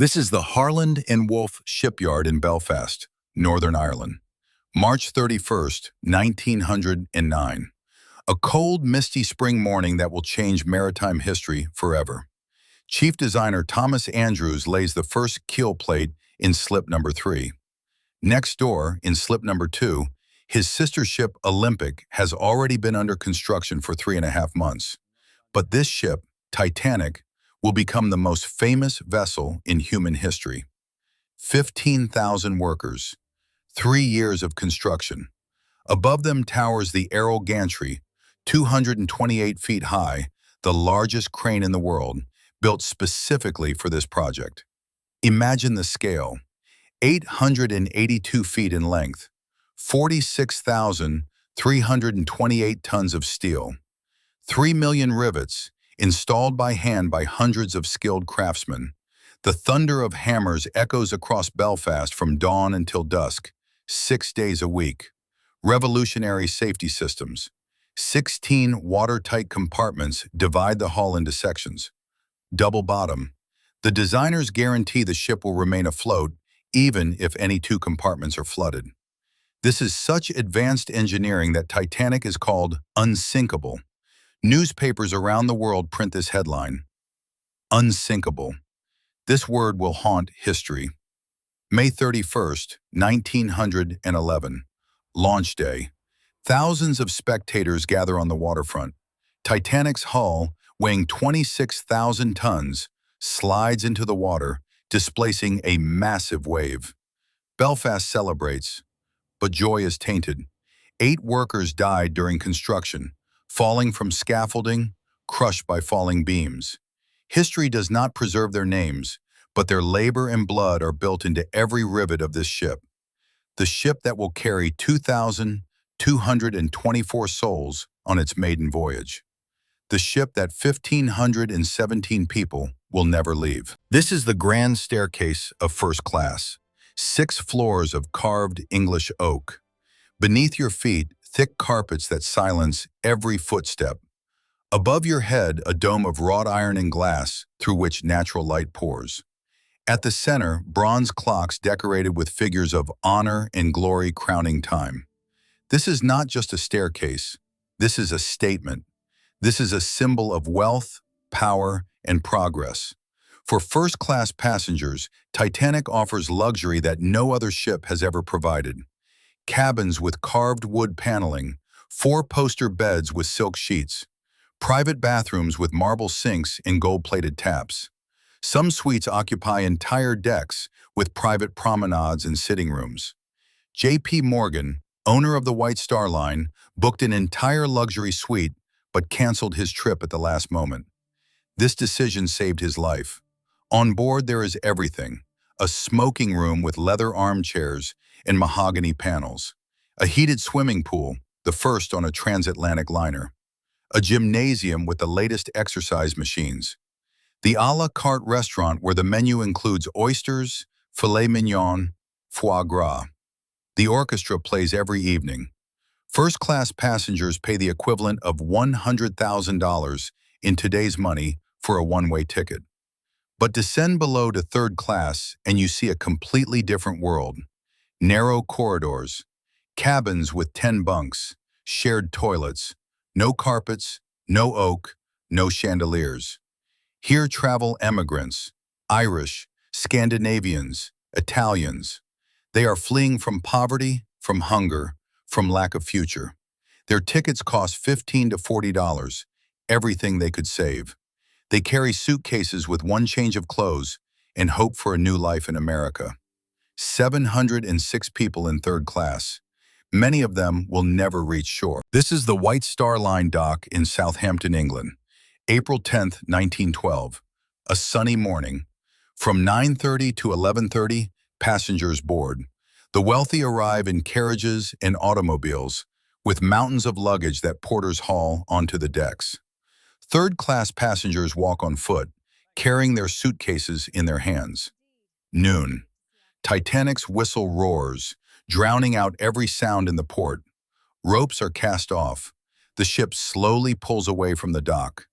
This is the Harland and Wolff Shipyard in Belfast, Northern Ireland. March 31st, 1909. A cold, misty spring morning that will change maritime history forever. Chief designer Thomas Andrews lays the first keel plate in slip number 3. Next door, in slip number 2, his sister ship Olympic has already been under construction for 3.5 months. But this ship, Titanic, will become the most famous vessel in human history. 15,000 workers, 3 years of construction. Above them towers the aero gantry, 228 feet high, the largest crane in the world, built specifically for this project. Imagine the scale: 882 feet in length, 46,328 tons of steel, 3 million rivets, installed by hand by hundreds of skilled craftsmen. The thunder of hammers echoes across Belfast from dawn until dusk, 6 days a week. Revolutionary safety systems. 16 watertight compartments divide the hull into sections. Double bottom. The designers guarantee the ship will remain afloat even if any 2 compartments are flooded. This is such advanced engineering that Titanic is called unsinkable. Newspapers around the world print this headline: Unsinkable. This word will haunt history. May 31st, 1911. Launch day. Thousands of spectators gather on the waterfront. Titanic's hull, weighing 26,000 tons, slides into the water, displacing a massive wave. Belfast celebrates, but joy is tainted. 8 workers died during construction, falling from scaffolding, crushed by falling beams. History does not preserve their names, but their labor and blood are built into every rivet of this ship. The ship that will carry 2,224 souls on its maiden voyage. The ship that 1,517 people will never leave. This is the grand staircase of first class. 6 floors of carved English oak. Beneath your feet, thick carpets that silence every footstep. Above your head, a dome of wrought iron and glass through which natural light pours. At the center, bronze clocks decorated with figures of honor and glory crowning time. This is not just a staircase. This is a statement. This is a symbol of wealth, power, and progress. For first-class passengers, Titanic offers luxury that no other ship has ever provided. Cabins with carved wood paneling, 4-poster beds with silk sheets, private bathrooms with marble sinks and gold-plated taps. Some suites occupy entire decks with private promenades and sitting rooms. J.P. Morgan, owner of the White Star Line, booked an entire luxury suite but canceled his trip at the last moment. This decision saved his life. On board there is everything: a smoking room with leather armchairs and mahogany panels, a heated swimming pool, the first on a transatlantic liner, a gymnasium with the latest exercise machines, the a la carte restaurant where the menu includes oysters, filet mignon, foie gras. The orchestra plays every evening. First-class passengers pay the equivalent of $100,000 in today's money for a one-way ticket. But descend below to third class and you see a completely different world. Narrow corridors, cabins with 10 bunks, shared toilets, no carpets, no oak, no chandeliers. Here travel emigrants, Irish, Scandinavians, Italians. They are fleeing from poverty, from hunger, from lack of future. Their tickets cost $15 to $40, everything they could save. They carry suitcases with one change of clothes and hope for a new life in America. 706 people in third class. Many of them will never reach shore. This is the White Star Line dock in Southampton, England. April 10th, 1912. A sunny morning. From 9:30 to 11:30, passengers board. The wealthy arrive in carriages and automobiles, with mountains of luggage that porters haul onto the decks. Third-class passengers walk on foot, carrying their suitcases in their hands. Noon. Titanic's whistle roars, drowning out every sound in the port. Ropes are cast off. The ship slowly pulls away from the dock.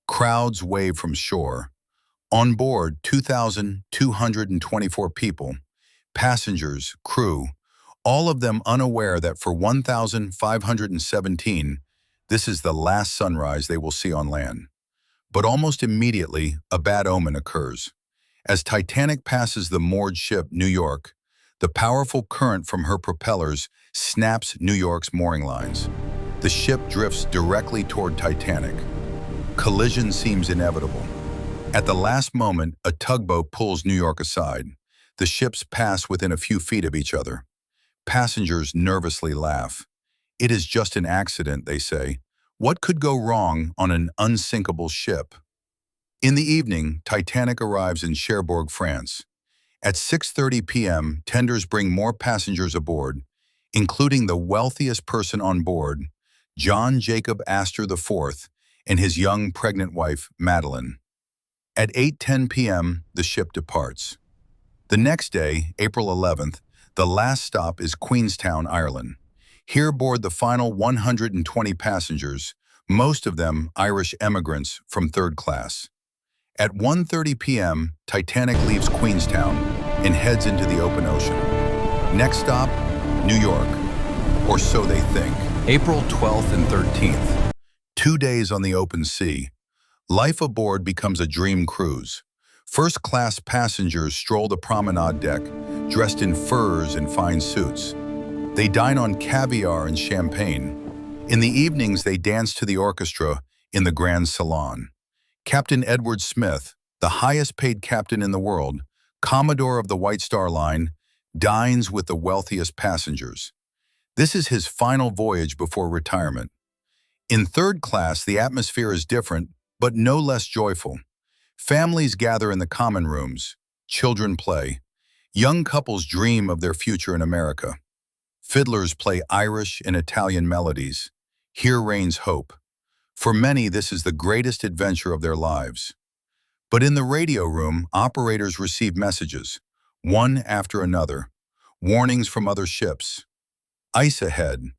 Crowds wave from shore. On board, 2,224 people, passengers, crew, all of them unaware that for 1,517, this is the last sunrise they will see on land. But almost immediately, a bad omen occurs. As Titanic passes the moored ship New York, the powerful current from her propellers snaps New York's mooring lines. The ship drifts directly toward Titanic. Collision seems inevitable. At the last moment, a tugboat pulls New York aside. The ships pass within a few feet of each other. Passengers nervously laugh. It is just an accident, they say. What could go wrong on an unsinkable ship? In the evening, Titanic arrives in Cherbourg, France. At 6:30 p.m., tenders bring more passengers aboard, including the wealthiest person on board, John Jacob Astor IV, and his young pregnant wife, Madeline. At 8:10 p.m., the ship departs. The next day, April 11th, the last stop is Queenstown, Ireland. Here board the final 120 passengers, most of them Irish emigrants from third class. At 1:30 p.m., Titanic leaves Queenstown and heads into the open ocean. Next stop, New York, or so they think. April 12th and 13th. 2 days on the open sea. Life aboard becomes a dream cruise. First-class passengers stroll the promenade deck, dressed in furs and fine suits. They dine on caviar and champagne. In the evenings, they dance to the orchestra in the Grand Salon. Captain Edward Smith, the highest-paid captain in the world, Commodore of the White Star Line, dines with the wealthiest passengers. This is his final voyage before retirement. In third class, the atmosphere is different, but no less joyful. Families gather in the common rooms. Children play. Young couples dream of their future in America. Fiddlers play Irish and Italian melodies. Here reigns hope. For many, this is the greatest adventure of their lives. But in the radio room, operators receive messages, one after another. Warnings from other ships. Ice ahead.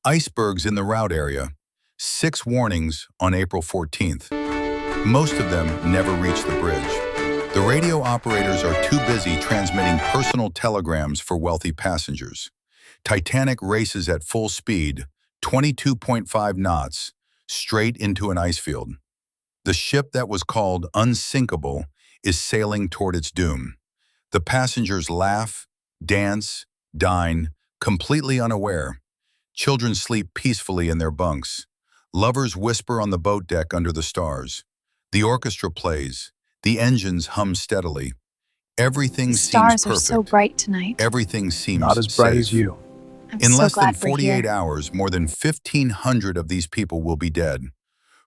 Icebergs in the route area. 6 warnings on April 14th. Most of them never reach the bridge. The radio operators are too busy transmitting personal telegrams for wealthy passengers. Titanic races at full speed, 22.5 knots, straight into an ice field. The ship that was called Unsinkable is sailing toward its doom. The passengers laugh, dance, dine, completely unaware. Children sleep peacefully in their bunks. Lovers whisper on the boat deck under the stars. The orchestra plays. The engines hum steadily. Everything seems perfect. The stars are so bright tonight. Everything seems Not as bright safe. as you. In less than 48 hours, more than 1,500 of these people will be dead,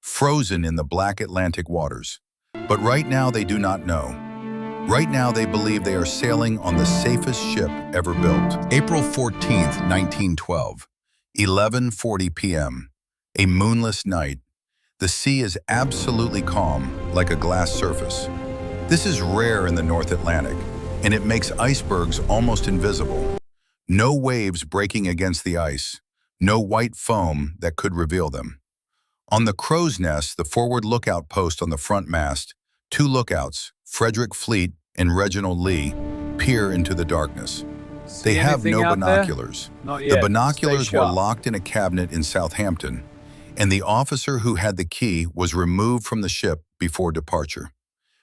frozen in the black Atlantic waters. But right now they do not know. Right now they believe they are sailing on the safest ship ever built. April 14th, 1912, 11:40 p.m. A moonless night. The sea is absolutely calm, like a glass surface. This is rare in the North Atlantic, and it makes icebergs almost invisible. No waves breaking against the ice, no white foam that could reveal them. On the crow's nest, the forward lookout post on the front mast, 2 lookouts, Frederick Fleet and Reginald Lee, peer into the darkness. They have no binoculars. The binoculars were locked in a cabinet in Southampton, and the officer who had the key was removed from the ship before departure.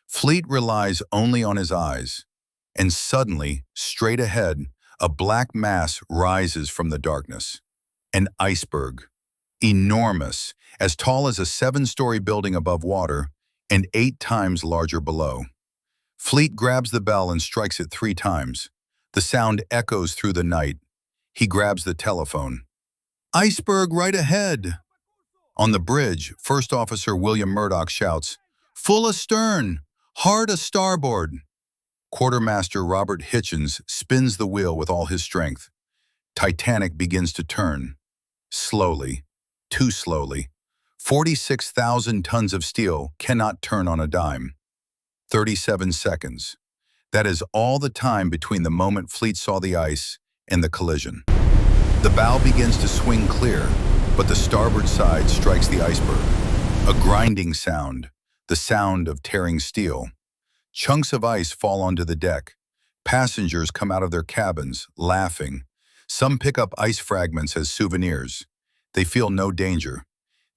Fleet relies only on his eyes, and suddenly, straight ahead, a black mass rises from the darkness. An iceberg. Enormous, as tall as a 7-story building above water and 8 times larger below. Fleet grabs the bell and strikes it 3 times. The sound echoes through the night. He grabs the telephone. "Iceberg right ahead!" On the bridge, First Officer William Murdoch shouts, "Full astern! Hard a starboard!" Quartermaster Robert Hitchens spins the wheel with all his strength. Titanic begins to turn. Slowly. Too slowly. 46,000 tons of steel cannot turn on a dime. 37 seconds. That is all the time between the moment Fleet saw the ice and the collision. The bow begins to swing clear, but the starboard side strikes the iceberg. A grinding sound, the sound of tearing steel. Chunks of ice fall onto the deck. Passengers come out of their cabins, laughing. Some pick up ice fragments as souvenirs. They feel no danger.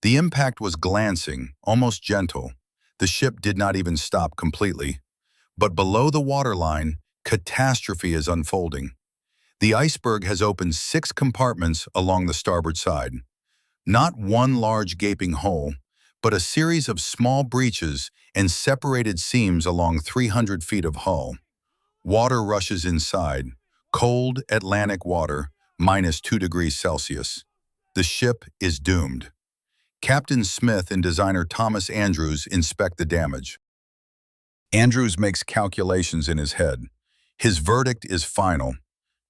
The impact was glancing, almost gentle. The ship did not even stop completely. But below the waterline, catastrophe is unfolding. The Iceberg has opened 6 compartments along the starboard side. Not one large gaping hole, but a series of small breaches and separated seams along 300 feet of hull. Water rushes inside, cold Atlantic water, -2 degrees Celsius. The ship is doomed. Captain Smith and designer Thomas Andrews inspect the damage. Andrews makes calculations in his head. His verdict is final.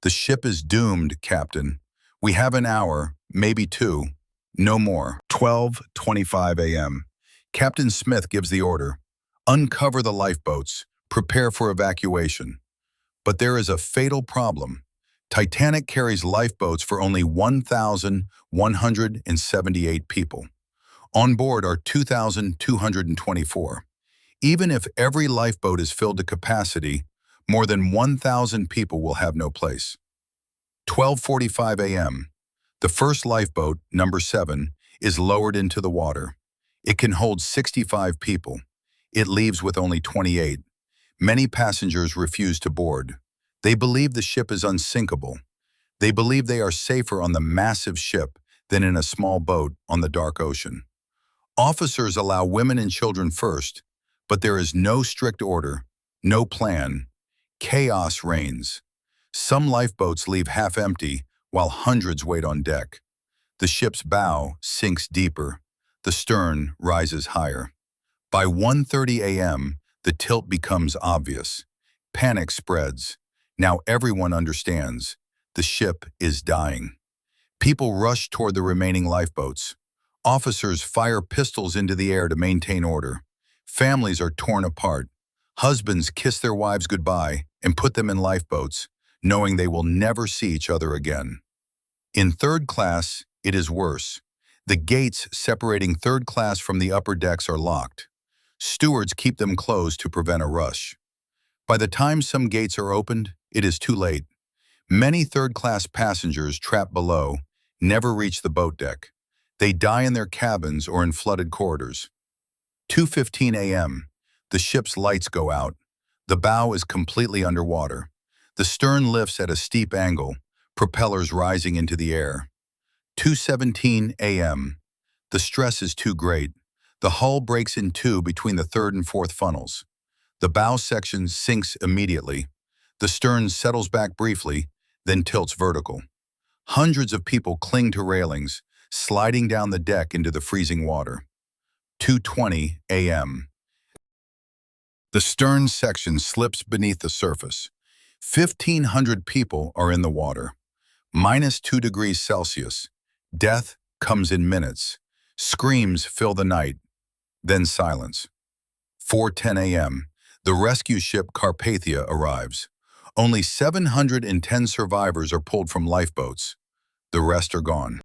The ship is doomed, Captain. We have an hour, maybe 2, no more. 12:25 a.m. Captain Smith gives the order. Uncover the lifeboats. Prepare for evacuation. But there is a fatal problem. Titanic carries lifeboats for only 1,178 people. On board are 2,224. Even if every lifeboat is filled to capacity, more than 1,000 people will have no place. 12:45 a.m. The first lifeboat, number 7, is lowered into the water. It can hold 65 people. It leaves with only 28. Many passengers refuse to board. They believe the ship is unsinkable. They believe they are safer on the massive ship than in a small boat on the dark ocean. Officers allow women and children first, but there is no strict order, no plan. Chaos reigns. Some lifeboats leave half empty while hundreds wait on deck. The ship's bow sinks deeper. The stern rises higher. By 1:30 a.m., the tilt becomes obvious. Panic spreads. Now everyone understands. The ship is dying. People rush toward the remaining lifeboats. Officers fire pistols into the air to maintain order. Families are torn apart. Husbands kiss their wives goodbye and put them in lifeboats, knowing they will never see each other again. In third class, it is worse. The gates separating third class from the upper decks are locked. Stewards keep them closed to prevent a rush. By the time some gates are opened, it is too late. Many third-class passengers trapped below never reach the boat deck. They die in their cabins or in flooded corridors. 2:15 a.m. The ship's lights go out. The bow is completely underwater. The stern lifts at a steep angle, propellers rising into the air. 2:17 a.m. The stress is too great. The hull breaks in two between the third and fourth funnels. The bow section sinks immediately. The stern settles back briefly, then tilts vertical. Hundreds of people cling to railings, sliding down the deck into the freezing water. 2:20 a.m. The stern section slips beneath the surface. 1,500 people are in the water. -2 degrees Celsius. Death comes in minutes. Screams fill the night. Then silence. 4:10 a.m. The rescue ship Carpathia arrives. Only 710 survivors are pulled from lifeboats. The rest are gone.